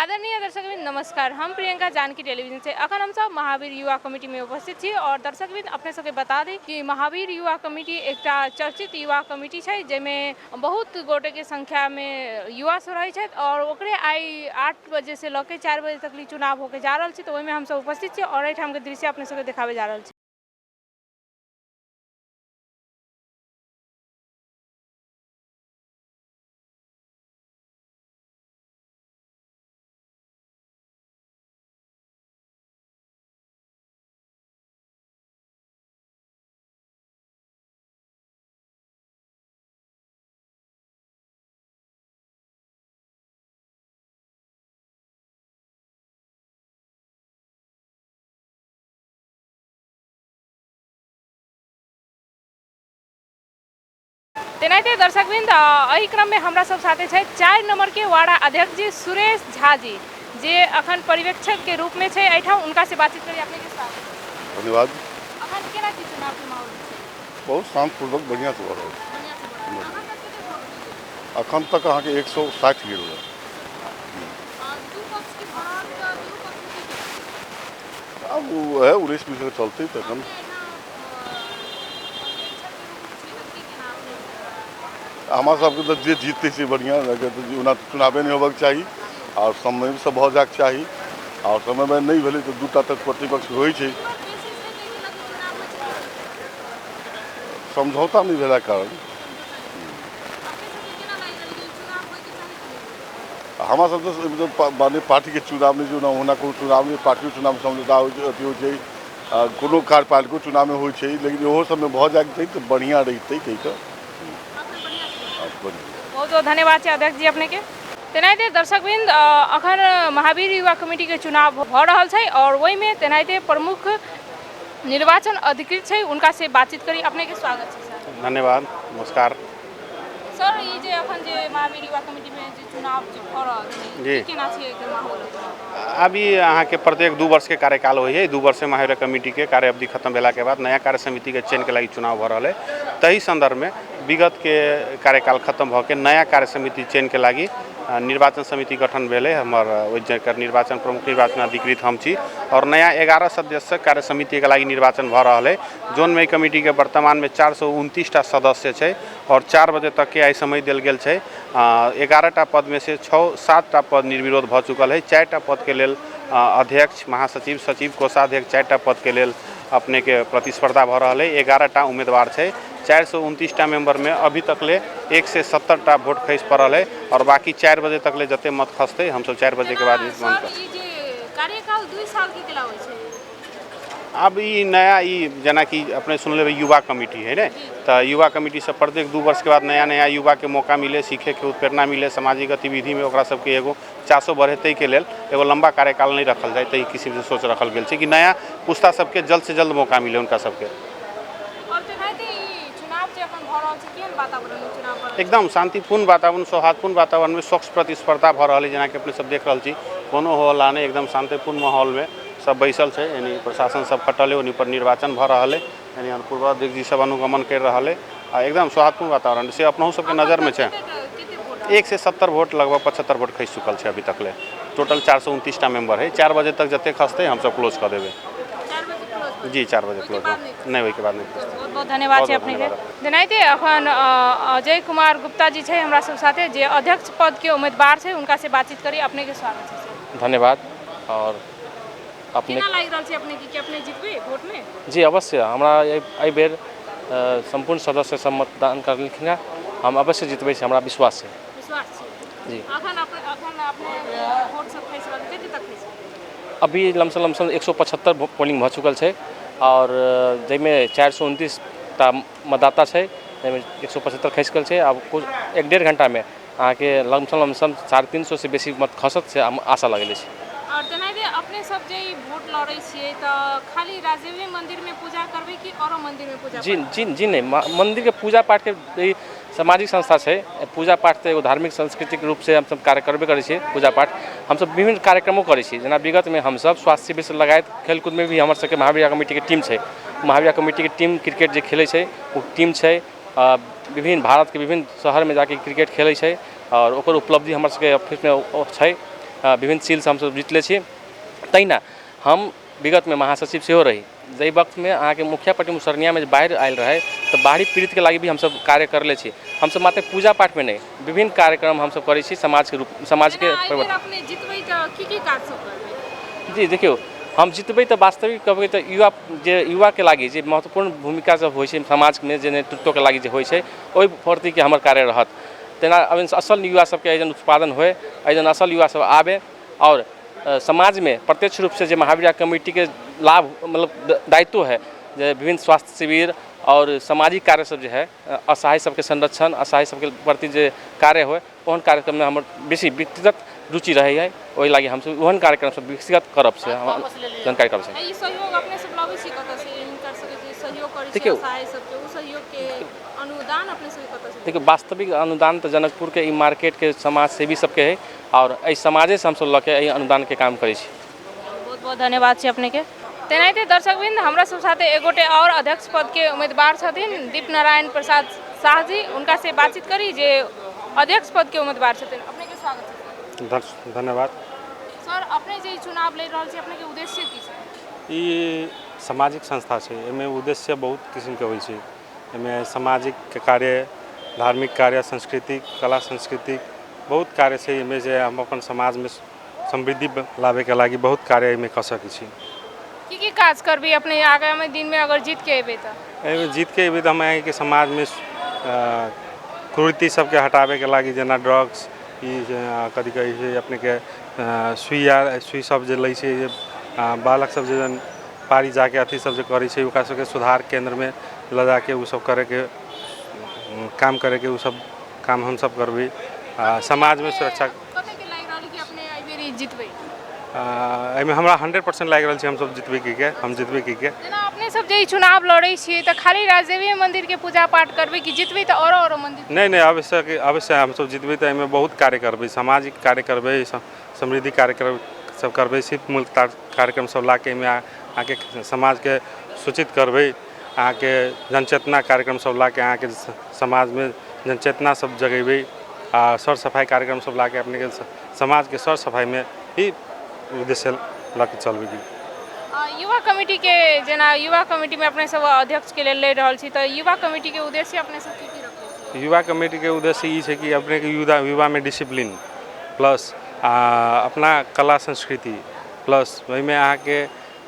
आदरणीय दर्शकबिन नमस्कार। हम प्रियंका जानकी टेलीविजन से अखन हम सब महावीर युवा कमिटी में उपस्थित छी और दर्शकबिन अपने सबके बता दी कि महावीर युवा कमिटी एक चर्चित युवा कमिटी है जेमें बहुत गोटे के संख्या में युवा सब रहे छथि और ओकरे आई 8 बजे से लके 4 बजे तक चुनाव होके जा रहा है। तो वही में हम सब उपस्थित छी और एठाम के दृश्य अपने सबके देखावे जा रहा है। तेनाहिते दर्शकबिन एहि क्रम में हमरा सब साथे छै 4 नंबर के वार्ड अध्यक्ष जी सुरेश झा जी जे अखन पर्यवेक्षक के रूप में छै। एठाम उनका से बातचीत करी अपने के साथ। धन्यवाद। अखन केना की चुनाव के माहौल छै? बहुत शांतिपूर्वक बढ़िया से हो रहा है। अखन तक अहाँ के 160 गिर रहा अब वो है 19-20 चलते तक हमारा सबके तो जे जीतते से बढ़िया चुनाव नहीं होबक चाहिए और समय से भ जाक चाहिए और समय में नहीं भेले तो दूटा तक प्रतिपक्ष होइ छै। समझौता नहीं भेला कारण हमारा सब पार्टी के चुनाव नहीं चुनाव होना को चुनाव नहीं पार्टी चुनाव समझौता हो कोनो कार्यपालिका चुनाव में हो लेकिन वो सब में भ जाक तो बढ़िया रहते कही बहुत बहुत धन्यवाद अध्यक्ष जी अपने के। तेनाहिते दर्शकबिंद अखन महावीर युवा कमिटी के चुनाव भ रहा है और वही में तेनाहिते प्रमुख निर्वाचन अधिकृत है उनका से बातचीत करी अपने के स्वागत है सर। धन्यवाद नमस्कार सर। ये जे अखन जे महावीर युवा कमिटी में जे चुनाव भ रहा है जी केना छै के माहौल? अभी अहाँ के प्रत्येक 2 वर्ष के कार्यकाल हो है 2 वर्ष से महावीर कमिटी के कार्य अवधि खत्म भेला के बाद नया कार्य समिति के चयन के लगी चुनाव भ रहा है। तही संदर्भ में विगत के कार्यकाल खत्म भ के नया कार्य समिति चयन के लगी निर्वाचन समिति गठन भेले। हमर निर्वाचन प्रमुख निर्वाचन अधिकृत हम छी और नया 11 सदस्य कार्य समिति के लगी निर्वाचन भ रहा है। जोन में कमिटी के वर्तमान में 429 सदस्य है और 4 बजे तक के आई समय दिल गेल है। 11 पद में से 7 पद निर्विरोध भ चुकल है। 4 पद के लेल अध्यक्ष महासचिव सचिव कोषाध्यक्ष 4 पद के लेल अपने के प्रतिस्पर्धा भ रहा है। 11 उम्मीदवार है। 429 मेंबर में अभी तक ले 170 वोट खस पड़ल है और बाकी 4 बजे तक ले जते मत खसते हम सब 4 बजे के बाद कार्यकाल 2 साल के केला होय छै? अब ये नया जना कि अपने सुन ले युवा कमिटी है ना तो युवा कमिटी से प्रत्येक 2 वर्ष के बाद नया नया युवा के मौका मिले सीखे के उत्प्रेरणा मिले सामाजिक गतिविधि में ओकरा सबके एगो चासो बढ़े के लेल एगो लंबा कार्यकाल नहीं रखल जाए तई किसी से सोच रखल गेल छै कि नया पुस्ता सबके जल्द से जल्द मौका मिले उनका सबके। एकदम शांतिपूर्ण वातावरण सौहार्दपूर्ण वातावरण में स्वच्छ प्रतिस्पर्धा भ रहा है। जना कि अपने सब देख रहा छी कोनो होला नहीं एकदम शांतिपूर्ण माहौल में सब बैसल है यानी प्रशासन सब खटल है उन्हीं पर निर्वाचन भ रहा है यानी पूर्वाध्यक्ष जी सब अनुगमन कर रहा है एकदम सौहार्दपूर्ण वातावरण से अपनों सबके नज़र में है। 170 वोट लगभग 75 वोट खस चुकल है अभी तक ले। टोटल 429 मेंबर है। 4 बजे तक जते खसते हम सब क्लोज कर देवे जी 4 बजे क्लोज नहीं हुई के बाद नहीं। बहुत बहुत धन्यवाद है अपने के। तेनाहिते अखन अजय कुमार गुप्ता जी है हमरा सब साथे जे अध्यक्ष पद के उम्मीदवार है उनका से बातचीत करी अपने के स्वागत है। धन्यवाद। और अपने केना लागि रहल छै अपने की अपने जीतबे वोट में? जी अवश्य हमरा एहि बेर संपूर्ण सदस्य सब मतदान करलखिन है हम अवश्य जितबै से हमरा विश्वास है। विश्वास छै जी। अखन अपने वोट सब खस रहल कते तक खस? अभी लमसम 175 पोलिंग भ चुकल है और जैमे 429 मतदाता है जैमे 175 खस गल है। अब कुछ 1-1.5 घंटा में अहाँ के लमसम 350 से बेसी मत खसत से आशा लगल है। और तेनाहिते अपने सब जे वोट लड़े छिए तो खाली राजदेवी मंदिर में पूजा करबे कि औरो मंदिर में पूजा? जी जी जी नहीं मंदिर के पूजा पाठ के सामाजिक संस्था है। पूजा पाठ तो एगो धार्मिक सांस्कृतिक रूप से हम सब कार्य करबे करे छी। पूजा पाठ हम सब विभिन्न कार्यक्रमों करे छी जना विगत में हम सब स्वास्थ्य शिविर से लगायत खेलकूद में भी हमारे सबके महावीर कमिटी के टीम है। महावीर कमिटी के टीम क्रिकेट जो खेले है वो टीम है विभिन्न भारत के विभिन्न शहर में जाके क्रिकेट खेले है और ओकर उपलब्धि हमारे सबके ऑफिस में है। विभिन्न सील हम सब जीतले छी। तहिना हम विगत में महासचिव सेहो रही। जै वक्त में अहाँ के मुखियापट्टी मुसरनिया में बाढ़ि आयल रहे तो बाढ़ी पीड़ित के लगी भी हम सब कार्य करले छी। हम सब मात्र पूजा पाठ में नहीं विभिन्न कार्यक्रम हम सब करै छी समाज के अपने जितबै त की काज सब करबै? जी देखियो हम जितबै तो वास्तविक कहबै तो युवा के लागि जे महत्वपूर्ण भूमिका सब होइ छै समाज में जे नेतृत्व के लागि जे होइ छै ओहि प्रति के हमर कार्य रहत। तेना असल युवा सबके एजन उत्पादन होए, एजन असल युवा सब आवे और समाज में प्रत्यक्ष रूप से जो महावीर कमेटी के लाभ मतलब दायित्व है जो विभिन्न स्वास्थ्य शिविर और सामाजिक कार्य सब जो है असहाय सबके संरक्षण असहाय सबके प्रति जो कार्य हो ओहन कार्यक्रम में हमर बेसी व्यक्तिगत रुचि रहे है। वही लगी हम सब ओहन कार्यक्रम सब विकसित करब से जानकारी करब से। ई सहयोग अपने सब लबै छी कतऽ से कर सकै छी? सहयोग करै छी असहाय सबके उ सहयोग के अनुदान अपने सब कतऽ से? देखियो वास्तविक अनुदान तो जनकपुर के ई मार्केट के समाज सेवी सबके है और एहि समाजे से हम सब लके एहि अनुदान के काम करै छी। बहुत बहुत धन्यवाद छी अपने के। तेनाहिते दर्शकवृन्द हमरा सब साथे एगोटे और अध्यक्ष पद के उम्मीदवार छथिन दीप नारायण प्रसाद शाह जी। उनका से बातचीत करी जे अध्यक्ष पद के उम्मीदवार छथिन। अपने के स्वागत है। धन्यवाद सर। अपने जे चुनाव ले रहल छी अपने के उद्देश्य की छै? ई सामाजिक संस्था छै, एमे उद्देश्य बहुत किस्म के होइ छै। एमे सामाजिक कार्य, धार्मिक कार्य, सांस्कृतिक कला संस्कृति बहुत कार्य छै। एमे जे हम अपन समाज में समृद्धि लावे के लागि बहुत कार्य एमे कर सकै छी। की काज करबी अपने आगामी दिन में अगर जीत के एबे त? एमे जीत के एबे त हम यहाँ के समाज में कुरीति सबके हटावे के लागि जेना ड्रग्स ई कथी कहै छै अपने के सुई सब जे लै छै बालक सब जे पारी जाके अथी सब जे करै छै ओकरा सबके सुधार केंद्र में ले जाके उ सब करे के काम करे के उ सब काम हम सब करबै। समाज में सुरक्षा कते के लागि रहल कि अपने एहि बेरी जितबै? एमे हमरा 100% लागि रहल छै हम सब जितबै की के हम जितबै की के। जेना अपने सब जे चुनाव लड़ै छी त खाली राजदेवी मंदिर के पूजा पाठ करबै कि जितबै त और मंदिर? नहीं अवश्य हम सब जितबै त एमे बहुत कार्य करबै, सामाजिक कार्य करबै, समृद्धि कार्यक्रम सब करबै, सिर्फ मूल कार्यक्रम सब ला के एमे आके समाज के सूचित करबै, आके जनचेतना कार्यक्रम सब ला के आके समाज में जनचेतना सब जगेबै आ सर सफाई कार्यक्रम सब ला के अपने के समाज के सर सफाई में ही उद्देश्य ला के चलबै। युवा कमेटी के जेना युवा कमेटी में अपने सब अध्यक्ष के लेल ले रहल छी त युवा कमेटी के उद्देश्य अपने सब की रखै छी? युवा कमेटी के उद्देश्य ई छै कि अपने के युवा में डिसिप्लिन प्लस अपना कला संस्कृति प्लस वही में अहाँ के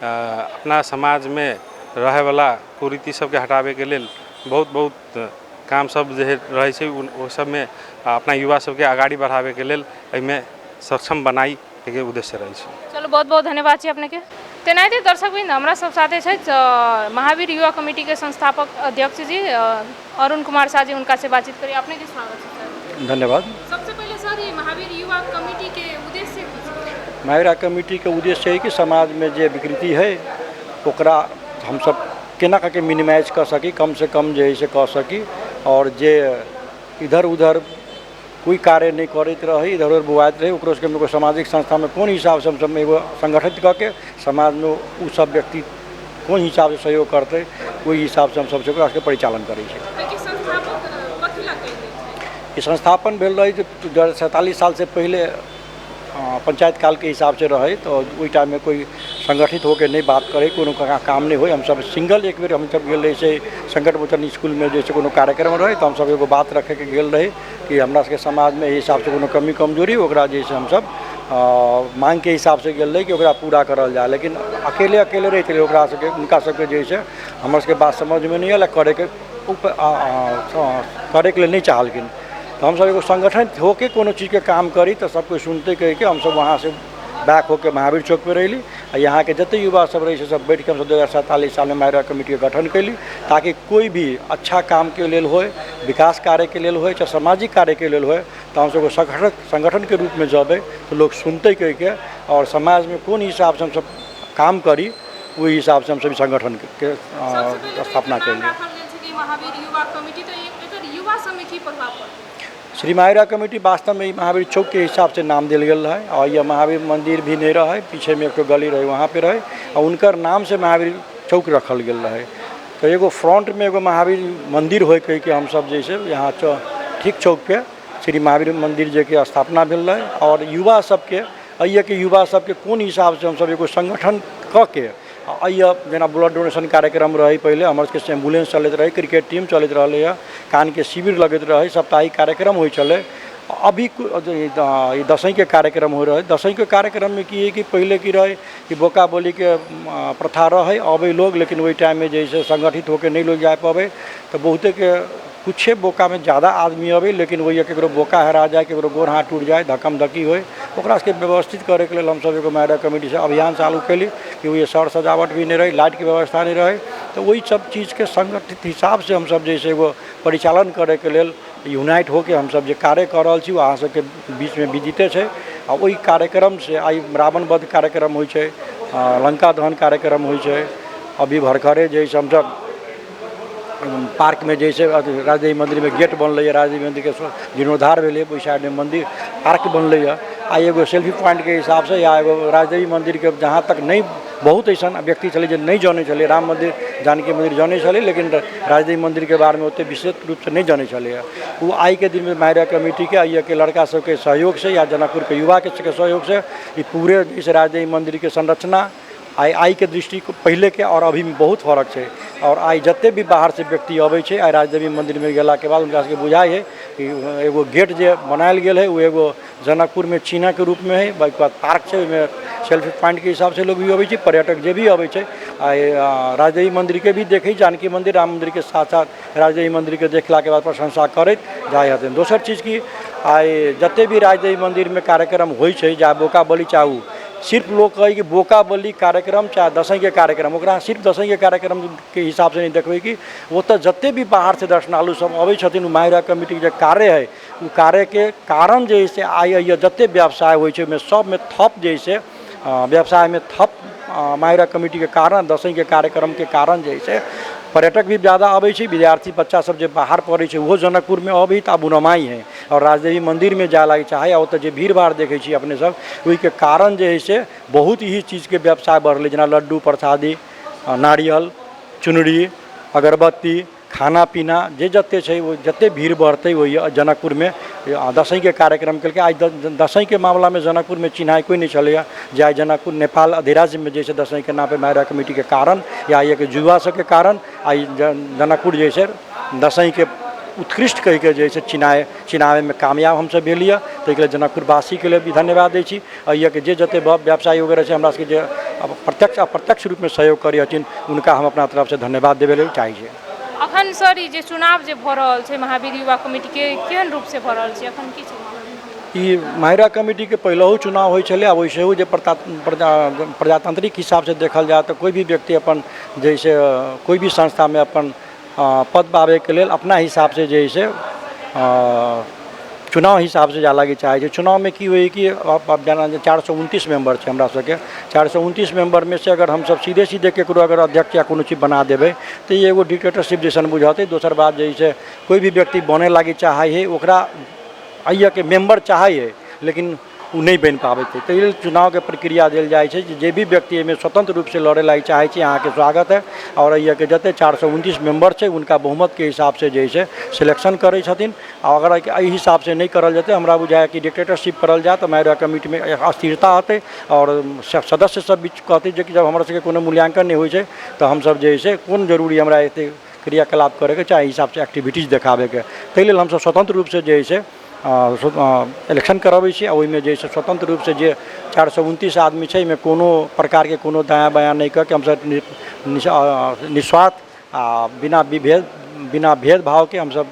अपना समाज में रहे वाला कुरीति सबके हटावे के लेल बहुत काम सब जे रहे छै ओ सब में अपना युवा सबके आगाड़ी बढ़ावे के लेल एहिमे सक्षम बनाई के उद्देश्य रहे छै। चलो बहुत बहुत धन्यवाद छी अपने के। तेनाहिते दर्शकवृन्द हमरा सब साथे छै महावीर युवा कमेटी के संस्थापक अध्यक्ष जी अरुण कुमार शाह जी। उनका से बातचीत करिए। अपने के स्वागत है। धन्यवाद। सबसे पहले सर ये महावीर युवा कमेटी के उद्देश्य की है? महावीर कमेटी के उद्देश्य है कि समाज में जो विकृति है ओकरा हम सब केना करके मिनिमाइज कर सकी, कम से कम जो है से कर सकी और जे इधर उधर कोई कार्य नहीं करते रहे, इधर उधर बुआत रहे ओकरो सबके सामाजिक संस्था में कौन हिसाब से हम सब एगो संगठित करके समाज में उ सब व्यक्ति कौन हिसाब से सहयोग करते वही हिसाब से हम सबसे ओकरा परिचालन करै छी। ये संस्थापन भेल रही 47 साल से पहले पंचायत काल के हिसाब से रहे तो वही टाइम में कोई संगठित होकर नहीं बात करे, कोनो काम नहीं हो। हम सब सिंगल एक बेर हम सब गेल रहे से संकट मोचन स्कूल में जैसे कोनो कार्यक्रम रहे तो हम सब एगो बात रखे के गेल रहे कि हमरा सबके समाज में हिसाब से कोनो कमी कमजोरी ओकरा जैसे हम सब मांग के हिसाब से गेल रहे कि ओकरा पूरा करल जाए। लेकिन अकेले रहते ओकरा सबके उनका सबके जैसे हमरा सबके बात समझ में नहीं आयल, करे के लिए नहीं चाहलखिन। तो हम सब एगो संगठन होके कोनो चीज़ के काम करी तो सब कोई सुनते कह के हम सब वहाँ से बैक होके महावीर चौक पे रही और यहाँ के जितने युवा सब रही सब बैठ के हम सब 2047 साल में महावीर कमेटी के गठन कैली ताकि कोई भी अच्छा काम के लेल होए, विकास कार्य के लेल होए, चाहे सामाजिक कार्य के लेल होए तो हम सब संगठन के रूप में जब तो लोग सुनते कह के और समाज में कौन हिसाब से हम सब काम करी वही हिसाब से हम सब संगठन के स्थापना कैली। श्री महावीर कमेटी वास्तव में महावीर चौक के हिसाब से नाम दिल गया है और यह महावीर मंदिर भी नहीं रहा है, पीछे में एक तो गली रहे वहाँ पे रहे और उनकर नाम से महावीर चौक रखल गया है। तो एगो फ्रंट में एगो महावीर मंदिर हो कह के हम सब जैसे यहाँ ठीक चौक पे श्री महावीर मंदिर जे के स्थापना भेल है और युवा सबके अइए के युवा सबके कोन हिसाब से हम सब एगो संगठन क के अइए जेना ब्लड डोनेशन कार्यक्रम रहे पहले हमर सबके एम्बुलेंस चलैत रहे, क्रिकेट टीम चलैत रहले है, कान के शिविर लगैत रहे, साप्ताहिक कार्यक्रम होइ चले। अभी दसैं के कार्यक्रम हो रहे। दसैं के कार्यक्रम में की है कि पहले की रहे कि बोका बोली के प्रथा रहे अबे लोग, लेकिन वही टाइम में जैसे संगठित होकर नहीं लोग जा पावे तो बहुते के कुछ बोका में ज़्यादा आदमी अबे, लेकिन वही केकरो बोका हरा जाए, केकरो गोर हाथ टूट जाए, धक्कम धक्की होए, ओकरा के व्यवस्थित करे के लिए हम सब एगो मायरा कमेटी से अभियान चालू कैली कि वही सर सजावट भी नहीं रही, लाइट की व्यवस्था नहीं रहे, तो वही सब चीज़ के संगठित हिसाब से हम सब जैसे एगो परिचालन करे के लिए यूनाइट होके हम सब जे कार्य कर रहा छी अहाँ सबके बीच में विदिते छै। आ वही कार्यक्रम से आई रावण वध कार्यक्रम होइ छै, लंका दहन कार्यक्रम होइ छै, अभी भरखरे जैसे हम सब पार्क में जैसे राजदेवी मंदिर में गेट बनल है, राजदेवी मंदिर के जीर्णोद्धार भेले, ओहि साइड में मंदिर पार्क बनल है। आ एगो सेल्फी पॉइंट के हिसाब से या एगो राजदेवी मंदिर के जहाँ तक नहीं बहुत ऐसा व्यक्ति चले जो नहीं जाने चले, राम मंदिर जानकी मंदिर जाने चले, लेकिन राजदेवी मंदिर के बारे में उतने विशेष रूप से नहीं जाने चले। वो आई के दिन में मायरा कमेटी के आइए के लड़का सबके सहयोग से या जनकपुर के युवा के सहयोग से ये पूरे इस राजदेवी मंदिर के संरचना आई के दृष्टि को पहले के और अभी में बहुत फर्क है। और आई जते भी बाहर से व्यक्ति अबै छै आई राजदेवी मंदिर में गेला के बाद उनका सबके बुझाई है कि एगो गेट जे बनायल गेल है वो एगो जनकपुर में चिन्ह के रूप में है, बाकी बाद पार्क है, में सेल्फी पॉइंट के हिसाब से लोग भी अबै छै, पर्यटक जे भी अबै छै राजदेवी मंदिर के भी देखै, जानकी मंदिर राम मंदिर के साथ साथ राजदेवी मंदिर के देखला के बाद प्रशंसा करैत जाय हथिन। दोसर चीज की आई जते भी राजदेवी मंदिर में कार्यक्रम होइ छै, चाहे बोका बलि चाहू, सिर्फ लोग कहे कि बोका बलि कार्यक्रम चाहे दसैं के कार्यक्रम, ओकरा सिर्फ दसैं के कार्यक्रम के हिसाब से नहीं देखबै कि वो तो जते भी बाहर से दर्शनालु सब अबै छथिन, मायरा कमेटी के कार्य है, वो कार्य के कारण जैसे आई जते व्यवसाय होइ छै में सब में थप जैसे व्यवसाय में थप मायरा कमेटी के कारण, दसैं के कार्यक्रम के कारण जैसे पर्यटक भी ज़्यादा अबै छै, विद्यार्थी बच्चा सब जे बाहर पढ़ै छै वो जनकपुर में अभी तो बुनमाई है और राजदेवी मंदिर में जाए लगे चाहे ओत जे भीड़ भाड़ देखे छी अपने सब, वही के कारण जे है से बहुत ही चीज़ के व्यवसाय बढ़ले, जना लड्डू प्रसादी, नारियल, चुनरी, अगरबत्ती, खाना पीना जे जते छै वो जते भीड़ बढ़ते वही जनकपुर में दसैं के कार्यक्रम के आज दसैं के मामला में जनकपुर में चिन्हाई कोई नहीं चले, जाए जनकपुर नेपाल अधिराज्य में जैसे दसैं के नाम पे मायरा कमेटी के कारण या ये के युवा सब के कारण आई जनकपुर जैसे दसैं के उत्कृष्ट कह के जैसे चिनावे में कामयाब हम सब भेलिए, तो लिए जनकपुर वासी के लिए भी धन्यवाद दै छी। ये कि जे जते व्यवसायी वगैरह से हमरा सबके जे प्रत्यक्ष अप्रत्यक्ष रूप में सहयोग करी हथिन उनका हम अपना तरफ से धन्यवाद देवे ले चाही छे। अखन सर ई जे चुनाव जे भ रहल छै महावीर युवा कमेटी के केहन रूप से भ रहल छै, अखन की छै? ई मायरा कमेटी के पहलहु चुनाव होइ छलै, आ वैसेहु जे प्रजातांत्रिक हिसाब से देखल जाए तो कोई भी व्यक्ति अपन जैसे कोई भी संस्था में अपन पद पावे के लिए अपना हिसाब से जैसे चुनाव हिसाब से जाला के चाहे। चुनाव में की हुई कि आप जाना 429 मेंबर है हमरा सबके, 429 मेंबर में से अगर हम सब सीधे सीधे केकरो अगर अध्यक्ष या कोनो चीज बना देवे तो ये एगो डिक्टेटरशिप जैसन बुझाते। दोसर बात जैसे कोई भी व्यक्ति बने लागे चाहे है ओकरा आइए के मेंबर चाहे है लेकिन वो नहीं बन पावे थे, तो ये चुनाव के प्रक्रिया दिल जाए जे भी व्यक्ति में स्वतंत्र रूप से लड़े ला चाहे यहाँ के स्वागत है। और ये के जते 429 मेंबर है उनका बहुमत के हिसाब से जैसे सिलेक्शन करे छथिन। और अगर एहि हिसाब से नहीं करल जाते हमरा बुझाए कि डिक्टेटरशिप करल जाए तो मायरा कमेटी में अस्थिरता आते और सदस्य सब बीच कहते कि जब हमारा सबके कोनो मूल्यांकन नहीं हो तो हम सब जैसे कौन जरूरी हमरा एते क्रियाकलाप करे के चाहे हिसाब से एक्टिविटीज देखावे के, ताहि लेल हम सब स्वतंत्र रूप से जैसे इलेक्शन कराबै छी। ओहि में जैसे स्वतंत्र रूप से जे 429 आदमी छै में कोनो प्रकार के कोनो दायाँ बायाँ नहीं करके हम सब निस्वार्थ बिना भेदभाव के हम सब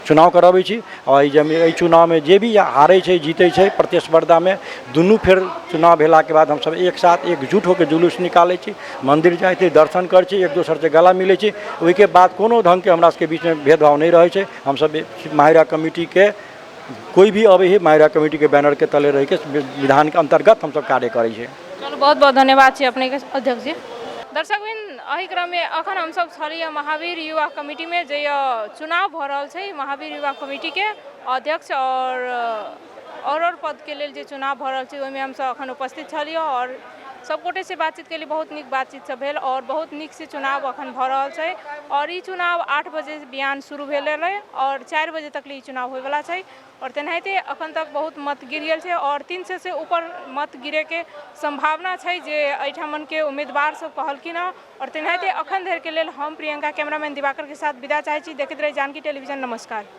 चुनाव कराबै छी। और एहि चुनाव में जे भी हारे छै जीते छै प्रतिस्पर्धा में दुनू फेर चुनाव भेला के बाद हम सब एक साथ एकजुट होकर जुलूस निकाले छी, मंदिर जाए छी, दर्शन कर छी, एक दोसर से गला मिले छी। ओहि के बाद कोनो ढंग के हमरा सबके बीच में भेदभाव नहीं रहे छै। हम सब मायरा कमेटी के कोई भी अबे है मायरा कमेटी के बैनर के तले रह के विधान के अंतर्गत हम सब कार्य करे छी। चलो बहुत बहुत धन्यवाद छी अपने के अध्यक्ष जी। दर्शकबिन एहि क्रम में अखन हम सब छलिए महावीर युवा कमेटी में जे चुनाव भ रहल छै महावीर युवा कमेटी के अध्यक्ष और पद के लेल जे चुनाव भ रहल छै ओहि में हम सब अखन उपस्थित छलिए और सब गोटे से बातचीत के लिए बहुत निक बातचीत सब भेल और बहुत निक से चुनाव अखन भ रहल छै। और ई चुनाव 8 बजे बिहान शुरू भेल रहे और 4 बजे तक ई चुनाव होय वाला छै और तेनाहिते अखन तक बहुत मत गिर गेल छै और 300 से ऊपर मत गिरे के संभावना छै जे एहिठामन के उम्मीदवार सब कहलखिन हँ। और तेनाहिते अखन धरि के लेल हम प्रियंका कैमरामैन दिवाकर के साथ विदा चाहै छी। देखैत रही जानकी टेलीविजन। नमस्कार।